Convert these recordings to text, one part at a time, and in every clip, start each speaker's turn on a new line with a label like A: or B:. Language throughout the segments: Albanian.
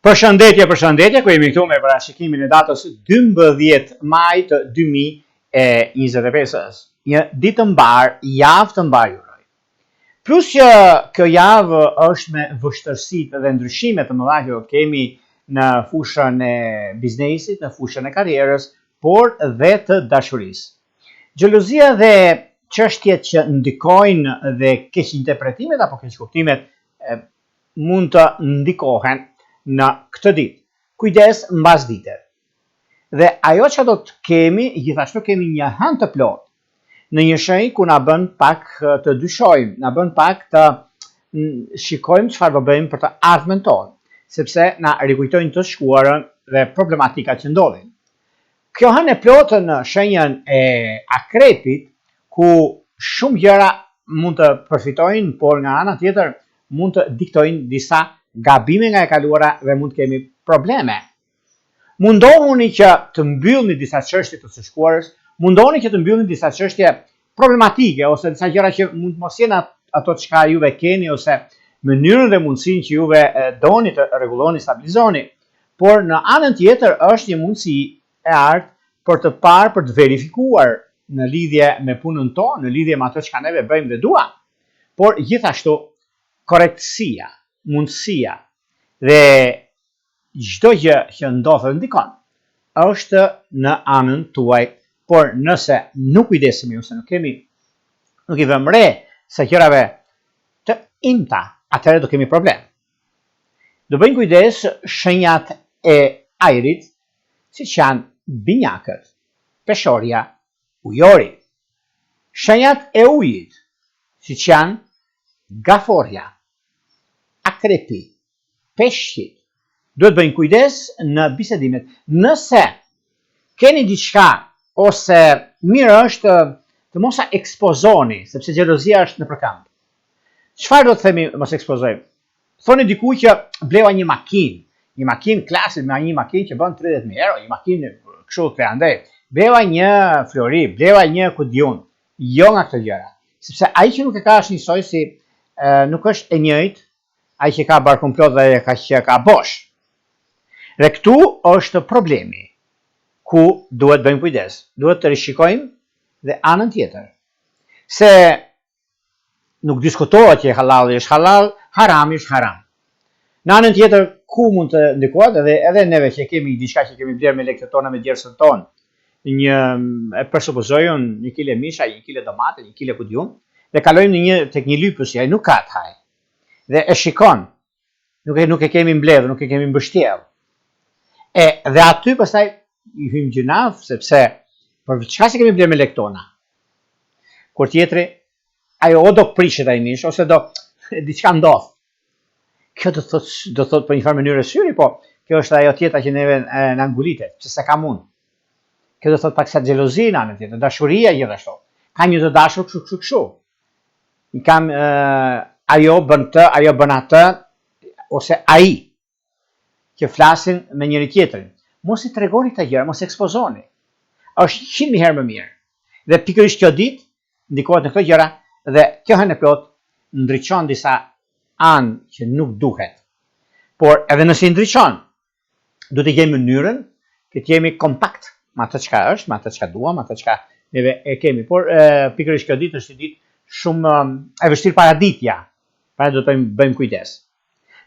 A: Përshëndetje, ku jemi këtu me parashikimin e datës 12 maj të 2025. Një ditë të mbar, javë të mbar juroj. Plus që kjo javë është me vështërsitë dhe ndryshimet të mëdha që kemi në fushën e biznesit, në fushën e karrierës, por dhe të dashurisë. Xhelozia dhe çështjet që ndikojnë dhe keq interpretimet apo keq kuptimet mund të ndikohen në këtë ditë. Kujdes mbas dite. Dhe ajo që do të kemi, gjithashtu kemi një hënë të plot në një shenjë ku na bën pak të dyshojmë, na bën pak të shikojmë çfarë do bëjmë për të ardhmen tonë, sepse na rikujtojnë të shkuarën dhe problematikat që ndodhin. Kjo hënë e plotë në shenjën e akrepit, ku shumë gjëra mund të përfitojnë, por nga ana tjetër mund të diktojnë disa gabime nga e kaluara dhe mund të kemi probleme. Mundohuni që të mbyllni disa çështje të së shkuarës, mundohuni që të mbyllni disa çështje problematike ose disa gjëra që mund të mos jenë ato çka juve keni ose mënyrën dhe mundësinë që juve doni të rregulloni, stabilizoni. Por në anën tjetër është një mundësi e artë për të parë, për të verifikuar në lidhje me punën tonë, në lidhje me ato çka neve bëjmë dhe duam. Por gjithashtu korrektësia, mundësia dhe çdo gjë që ndodhet ndikon është në anën tuaj, por nëse nuk kujdesemi ose nuk i vëmë re se gjërave të imta, atëherë do kemi problem. Do bëjmë kujdes shenjat e ajrit, siç janë binjakët, peshorja, ujori. Shenjat e ujit, siç janë gaforja, akrepi, peshqit. Duhet bëjmë kujdes në bisedimet. Nëse keni diçka ose mirë është të mos ekspozoni, sepse xhelozia është në përkamp. Çfarë do të themi mos ekspozojmë? Thoni dikujt që bleva një makinë klasike, një makinë që bën 30.000 euro, një makinë kështu andaj. Bleva një Flori, bleva një Kudiun. Jo nga këto gjëra. Sepse ai që nuk e ka është njësoj si nuk është e njëjtë ai që ka bar komplot dhe që ka bosh. Dhe këtu është problemi ku duhet bëjmë kujdes. Duhet të rishikojmë dhe anën tjetër. Se nuk diskutohet që halal është halal, haram është haram. Në anën tjetër ku mund të ndikohet edhe neve që kemi diçka që kemi blerë me lekët tona, me djersën tonë. E përsupozojun 1 kile misha, 1 kile domate, 1 kile kudiun, dhe kalojmë tek një lypës që ai nuk ka të haj. Dhe e shikon, nuk e kemi mbledhur, nuk e kemi mbështjellë. Dhe aty pastaj i hyjmë gjinaf, sepse për çka që kemi blerë me lekët tona. Kur tjetri, ajo o do prishet ai mish, ose do diçka ndodh. Kjo do thot për një farë mënyrë syri, po kjo është ajo tjetra që neve na ngulitet, pse s'ka mund. Kjo do thot pak sa xhelozi në anën tjetër, dashuria gjithashtu. Kam një të dashur kështu. Kam ajo bën të, ajo bën atë, ose ai që flasin me njëri tjetrin. Mos i tregoni këta gjëra, mos ekspozoni. Është 100.000 herë më mirë. Dhe pikërisht kjo ditë ndikohet në këto gjëra dhe kjo hënë e plot ndriçon disa anë që nuk duhet. Por edhe nëse i ndriçon, duhet të gjejmë mënyrën që të jemi kompakt me atë çka është, me atë çka duam, me atë çka neve e kemi. Por pikërisht kjo ditë është një ditë shumë e vështirë paraditja. Pra do të bëjmë kujdes.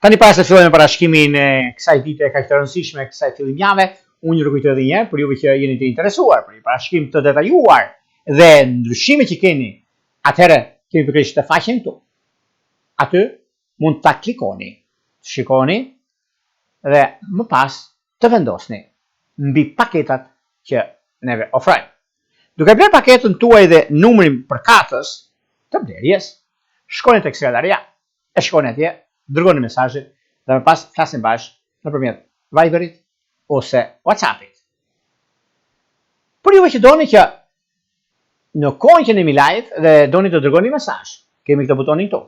A: Tani para se fillojmë parashikimin e kësaj dite kaq të rëndësishme, kësaj fillimjave, unë ju rikujtoj edhe një herë për juve që jeni të interesuar për një parashikim të detajuar dhe ndryshime që keni, atëherë kemi pikërisht të faqen këtu. Aty mund ta klikoni, shikoni dhe më pas të vendosni mbi paketat që neve ofrojmë. Duke bler paketën tuaj dhe numrin përkatës të blerjes, shkoni tek sekretaria, e shkoni atje, dërgoni mesazhin dhe më pas flasim bashkë nëpërmjet Viberit ose WhatsAppit. Por juve që doni që në kohën që jemi live dhe doni të dërgoni mesazh, kemi këtë butonin këtu.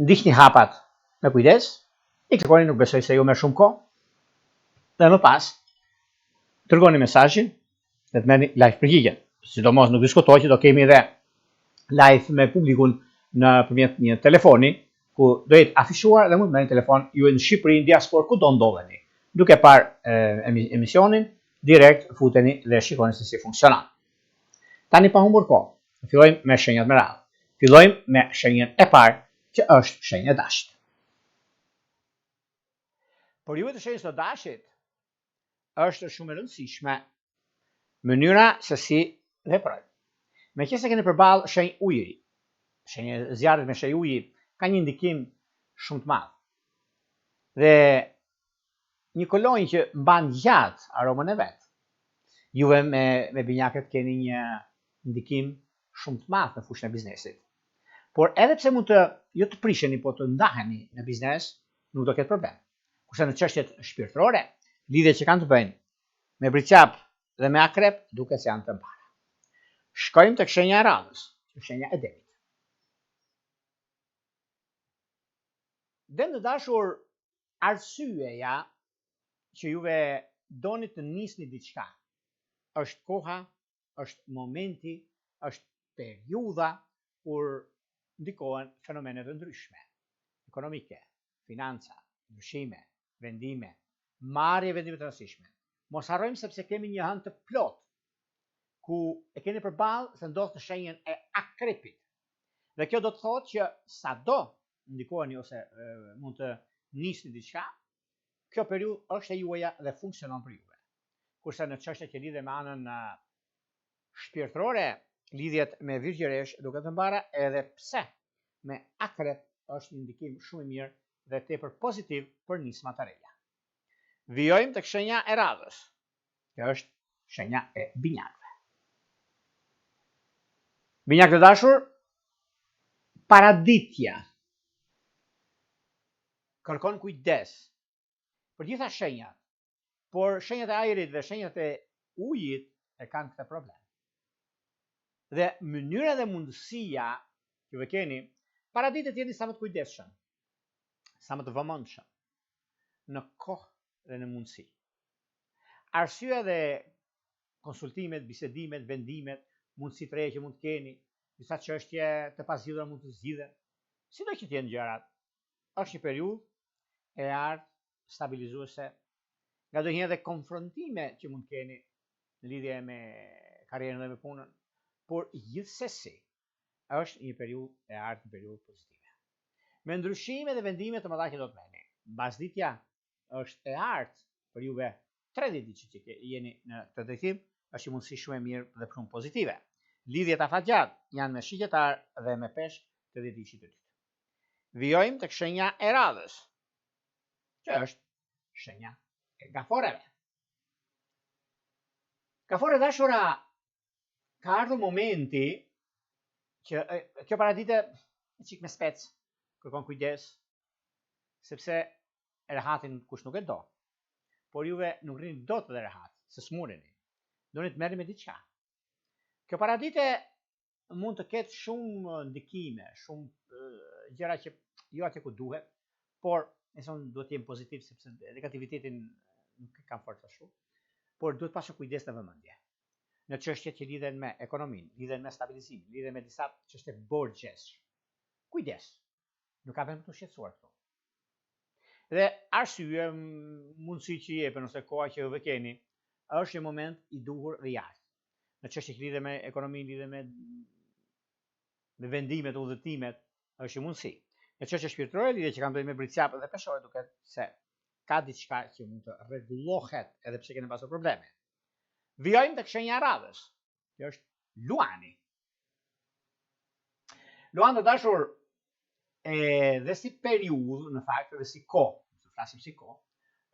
A: Ndiqni hapat me kujdes, i klikoni, nuk besoj se ju merr shumë kohë. Dhe më pas dërgoni mesazhin dhe të merrni live përgjigjen. Sidomos nuk diskutoj që do kemi edhe live me publikun nëpërmjet një telefoni ku do jetë afishuar dhe mund të merrni telefon ju në Shqipëri, në diasporë, ku do ndodheni. Duke parë emisionin, direkt futeni dhe shikoni se si funksionon. Tani pa humbur kohë, fillojmë me shenjat me radhë. Fillojmë me shenjën e parë, që është shenja e dashit. Por ju të shenjës së dashit është shumë e rëndësishme mënyra se si veprojmë. Meqenëse keni përballë shenjë ujëri, shenjë zjarrit me shenjë uji ka një ndikim shumë të madh. Dhe një kolonjë që mban gjatë aromën e vet. Juve me binjakët keni një ndikim shumë të madh në fushën e biznesit. Por edhe pse mund të jo të prisheni, po të ndaheni në biznes, nuk do ketë problem. Kurse në çështjet shpirtërore, lidhjet që kanë të bëjnë me bricap dhe me akrep, duket se janë të mbara. Shkojmë tek shenja e radhës, shenja e demit. Dem të dashur, arsyeja që juve doni të nisni diçka është koha, është momenti, është periudha kur ndikohen fenomene të ndryshme, ekonomike, financa, ndryshime, vendime, marrje vendime të rëndësishme. Mos harrojmë sepse kemi një hënë të plot ku e keni përballë se ndodh të shenjën e akrepit. Dhe kjo do të thotë që sado ndikoheni ose mund të nisni diçka, kjo periudhë është e juaja dhe funksionon për juve. Kurse në çështjet që lidhen me anën shpirtërore, lidhjet me virgjëresh duket të mbara, edhe pse me akrep është një ndikim shumë i mirë dhe tepër pozitiv për nisma të reja. Vijojmë tek shenja e radhës. Kjo është shenja e binjakëve. Binjakë të dashur, paraditja kërkon kujdes për gjitha shenjat, por shenjat e ajrit dhe shenjat e ujit e kanë këtë problem. Dhe mënyra dhe mundësia që vë keni, paraditet jeni sa më të kujdesshëm, sa më të vëmendshëm në kohë dhe në mundësi. Arsyeja dhe konsultimet, bisedimet, vendimet, mundësi të reja që mund të keni, disa çështje të pazgjidhura mund të zgjidhen, sido që të jenë gjërat, është një periudhë e artë stabilizuese, ngadonjëherë edhe konfrontime që mund të keni në lidhje me karrierën dhe me punën, por gjithsesi është një periudhë e artë, një periudhë pozitive. Me ndryshime dhe vendime të mëdha që do të merrni. Mbasditja është e artë për juve 30 ditë që jeni në këtë drejtim, është një mundësi shumë e mirë dhe shumë pozitive. Lidhjet afatgjatë janë me shigjetar dhe me peshk të ditësh të dytë. Vijojmë tek shenja e radhës, që është shenja e gaforeve. Gafore dashura, ka ardhur momenti që kjo paradite çik me spec, kërkon kujdes, sepse rehatin kush nuk e do. Por juve nuk rini dot dhe rehat, se smureni. Doni të merrni me diçka. Kjo paradite mund të ketë shumë ndikime, shumë gjëra që jo atje ku duhet, por nëse duhet të jem pozitiv sepse negativitetin nuk e kam forca shumë, por duhet pasur kujdes dhe vëmendje. Në çështjet që lidhen me ekonominë, lidhen me stabilizimin, lidhen me disa çështje borxhesh. Kujdes. Nuk ka vend të shqetësuar këtu. Dhe arsye, mundësi që jepen ose koha që vë keni, është një moment i duhur dhe i artë. Në çështje që lidhen me ekonominë, lidhen me vendimet, udhëtimet, është një mundësi. Në çështje shpirtërore, lidhje që kanë bëjnë me bricapët dhe peshore, duket se ka diçka që mund të rregullohet edhe pse keni pasur probleme. Vijojmë tek shenja e radhës. Kjo është luani. Luani të dashur, dhe si periudhë, në fakt, dhe si kohë, të flasim si kohë,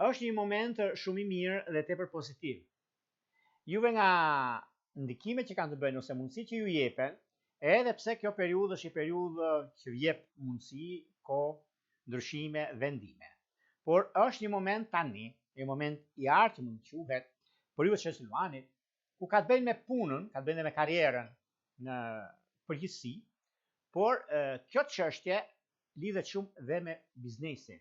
A: është një moment shumë i mirë dhe tepër pozitiv. Juve nga ndikimet që kanë të bëjnë ose mundësi që ju jepen, edhe pse kjo periudhë është një periudhë që jep mundësi, kohë, ndryshime, vendime. Por është një moment tani, një moment i artë që mund të quhet, por juve që është luanit, ku ka të bëjnë me punën, ka të bëjnë me karrierën në përgjithësi, por kjo çështje lidhet shumë dhe me biznesin,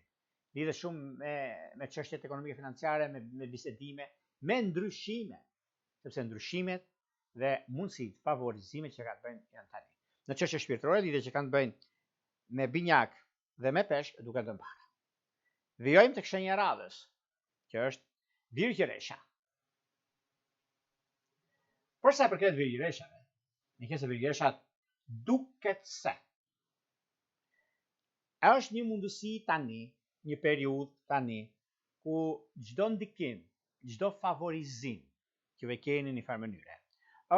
A: lidhet shumë me çështjet ekonomike financiare, me bisedime, me ndryshime, sepse ndryshimet dhe mundësitë, favorizimet që ka të bëjnë janë tani. Në çështje shpirtërore, lidhjet që kanë të bëjnë me binjak dhe me peshk duke të mbara. Vijojmë tek shenja e radhës, që është virgjëresha. Për sa i përket virgjëreshave, në qenë se virgjëreshat duket se është një mundësi tani, një periudhë tani, ku çdo ndikim, çdo favorizim që ve keni në një farë mënyre,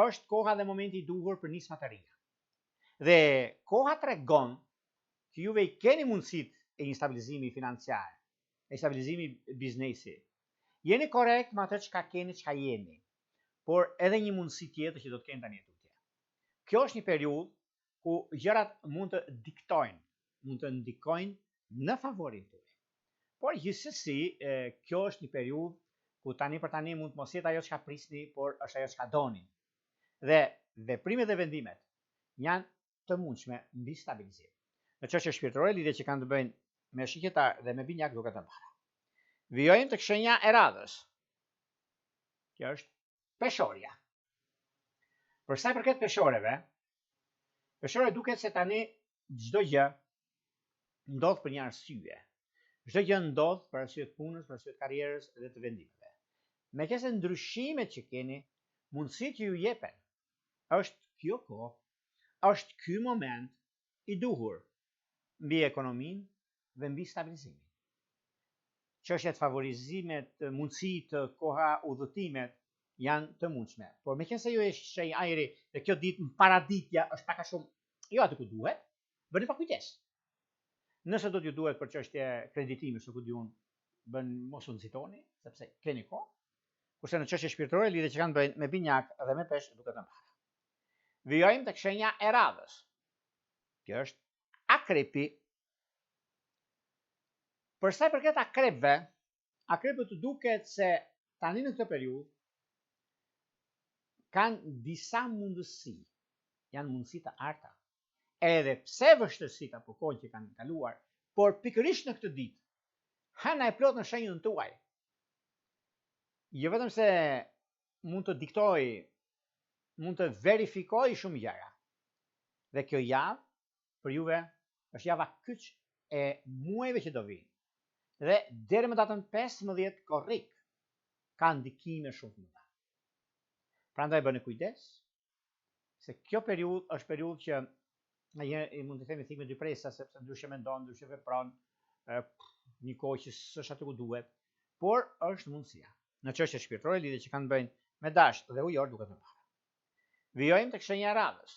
A: është koha dhe momenti i duhur për nisma të reja. Dhe koha tregon që juve i keni mundësitë e një stabilizimi financiar, e stabilizimi biznesi. Jeni korrekt me atë çka keni, çka jeni, por edhe një mundësi tjetër që do të keni tani tutje. Kjo është një periudhë ku gjërat mund të diktojnë, mund të ndikojnë në favorin tuaj. Por gjithsesi, kjo është një periudhë ku tani për tani mund të mos jetë ajo çka prisni, por është ajo çka doni. Dhe veprimet dhe vendimet janë të mundshme mbi stabilizim. Në çështje shpirtërore, lidhje që kanë të bëjnë me shigjetar dhe me binjak duke të mbara. Vijojmë tek shenja e radhës. Kjo është peshorja. Për sa i përket peshoreve, peshore duket se tani çdo gjë ndodh për një arsye. Çdo gjë ndodh për arsye të punës, për arsye të karrierës dhe të vendimeve. Meqense ndryshimet që keni, mundësitë që ju jepen, është kjo kohë, është ky moment i duhur mbi ekonominë dhe mbi stabilizimin. Çështjet favorizimet, mundësitë të koha udhëtimet janë të mundshme. Por meqense ju e sheh ajri dhe kjo ditë paraditja është pak a shumë jo aty ku duhet, bëni pak kujdes. Nëse do t'ju duhet për çështje kreditimi, s'u di unë, mos u nxitoni, sepse keni kohë. Kurse në çështje shpirtërore, lidhje që kanë bëjnë me binjak dhe me peshk duke të mbara. Vijojmë tek shenja e radhës. Kjo është akrepi. Për sa i përket akrepëve, akrepët të duket se tani në këtë periudhë kanë disa mundësi, janë mundësi të arta. Edhe pse vështirësitë apo kohë që kanë kaluar, por pikërisht në këtë ditë, hëna e plot në shenjën tuaj. Jo vetëm se mund të diktoj, mund të verifikoj shumë gjëra. Dhe kjo javë për juve është java kyç e muajve që do vinë. Dhe deri më datën 15 korrik ka ndikime shumë të mëdha. Prandaj bëni kujdes, se kjo periudhë është periudhë që mund të themi thikë me dy presa, sepse ndryshe mendon, ndryshe vepron, një kohë që s'është aty ku duhet, por është mundësia. Në çështje shpirtërore, lidhje që kanë bëjnë me dashk dhe ujor duke të mbara. Vijojmë tek shenja e radhës,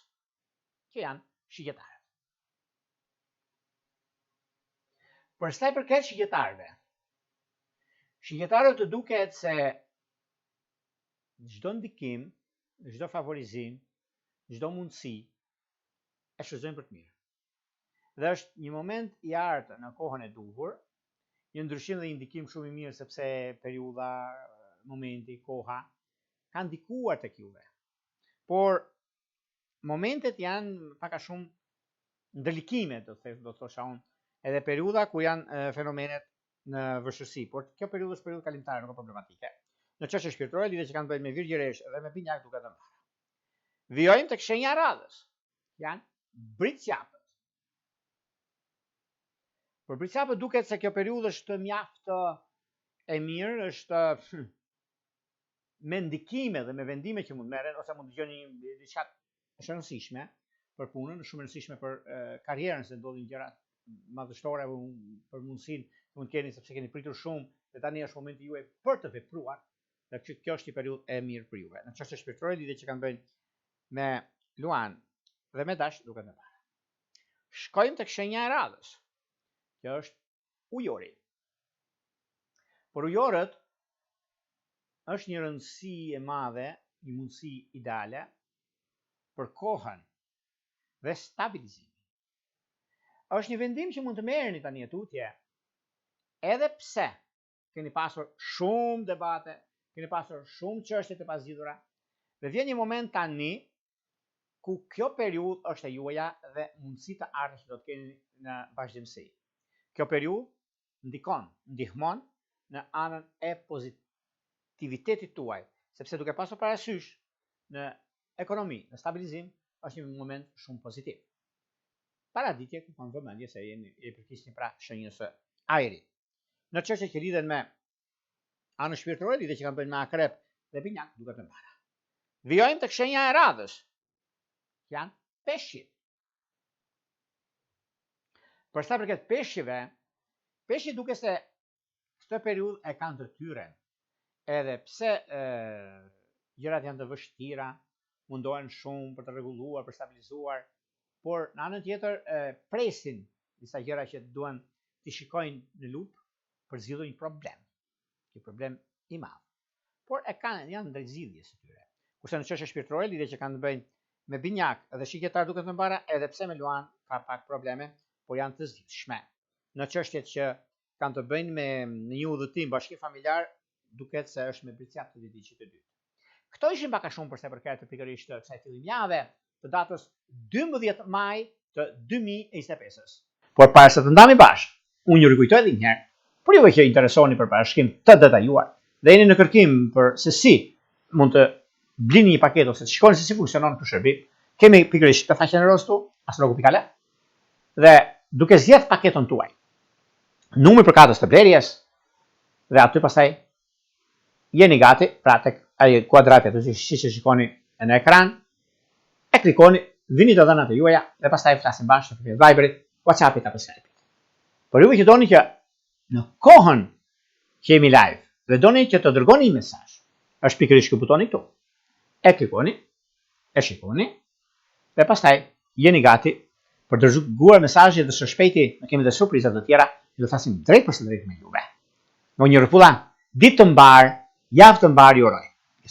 A: që janë shigjetarët. Për sa i përket shigjetarëve, shigjetarët të duket se çdo ndikim, çdo favorizim, çdo mundësi e shfrytëzojnë për të mirë. Dhe është një moment i artë në kohën e duhur, një ndryshim dhe një ndikim shumë i mirë, sepse periudha, momenti, koha ka ndikuar tek juve. Por momentet janë pak a shumë ndërlikime, do të thosha unë, edhe periudha ku janë fenomenet në vështirësi, por kjo periudhë është periudhë kalimtare, nuk ka problematike. Në çështje shpirtërore, lidhje që kanë bëjnë me virgjëresh dhe me binjak duke të mbara. Vijojmë tek shenja e radhës. Janë britsjapët. Për britsjapët duket se kjo periudhë është mjaft e mirë, është me ndikime dhe me vendime që mund merren, ose mund të dëgjoni diçka të rëndësishme për punën, shumë e rëndësishme për karrierën, se ndodhin gjëra madhështore për mundësinë që mund keni, sepse keni pritur shumë dhe tani është momenti juaj për të vepruar, dhe kjo është një periudhë e mirë për juve. Në çështje shpirtërore, lidhje që kanë bëjnë me luan dhe me dash duke të mbara. Shkojmë tek shenja e radhës. Kjo është ujori. Por ujorët është një rëndësi e madhe, një mundësi ideale për kohën dhe stabilizimin. Është një vendim që mund të merrni tani tutje, edhe pse keni pasur shumë debate, keni pasur shumë çështje të pazgjidhura, dhe vjen një moment tani ku kjo periudhë është e juaja dhe mundësitë të ardhme që do të keni në vazhdimsi. Kjo periudhë ndihmon në anën e pozitivitetit tuaj, sepse duke pasur parasysh në ekonomi, në stabilizim, është një moment shumë pozitiv. paraditje kërkon vëmendje se e përkisni pra shenjës së ajrit. Në çështje që lidhen me anën shpirtërore, lidhje që kanë bënë me akrep dhe binjak, duket të mbara. Vijojmë tek shenja e radhës. Janë peshqit. Për sa përket peshqive, peshqit duket se këtë periudhë e kanë të tyren. Edhe pse gjërat janë të vështira, mundohen shumë për të rregulluar, për stabilizuar, por në anën tjetër presin disa gjëra që duan të shikojnë në lup për zgjidhur një problem. Një problem i madh. Por janë drejtzgjidhje së tyre. Kurse në çështje shpirtërore, lidhje që kanë të bëjnë me binjak dhe shikjetar duket të mbara, edhe pse me luan ka pak probleme, por janë të zgjidhshme. Në çështjet që kanë të bëjnë me një udhëtim bashkim familjar, duket se është me bricjat të ditëlindjes të dytë. Këto ishin pak a shumë për sa përket pikërisht të kësaj fillimjave të datës 12 maj të 2025-s. Por para se të ndami bashkë, unë ju rikujtoj edhe një herë, por juve që interesoni për parashkim të detajuar dhe jeni në kërkim për se si mund të blini një paketë ose të shikoni se si funksionon ky shërbim, kemi pikërisht të faqen e rostu astrologu.al dhe duke zgjedh paketën tuaj, numri për katës të blerjes dhe aty pastaj jeni gati, pra tek ai kuadrati aty siç e shikoni në ekran, e klikoni, vini të dhënat e juaja dhe pastaj flasim bashkë për Viberit, WhatsAppit apo Skype-it. Por juve që doni që në kohën që jemi live dhe doni që të dërgoni një mesazh, është pikërisht ky butoni këtu. E klikoni, e shikoni dhe pastaj jeni gati për të dërguar mesazhe dhe së shpejti ne kemi dhe surprizat të tjera, që do flasim drejt për drejt me juve. Në një rrepulla, ditë të mbar, javë të mbar ju uroj.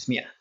A: Mira.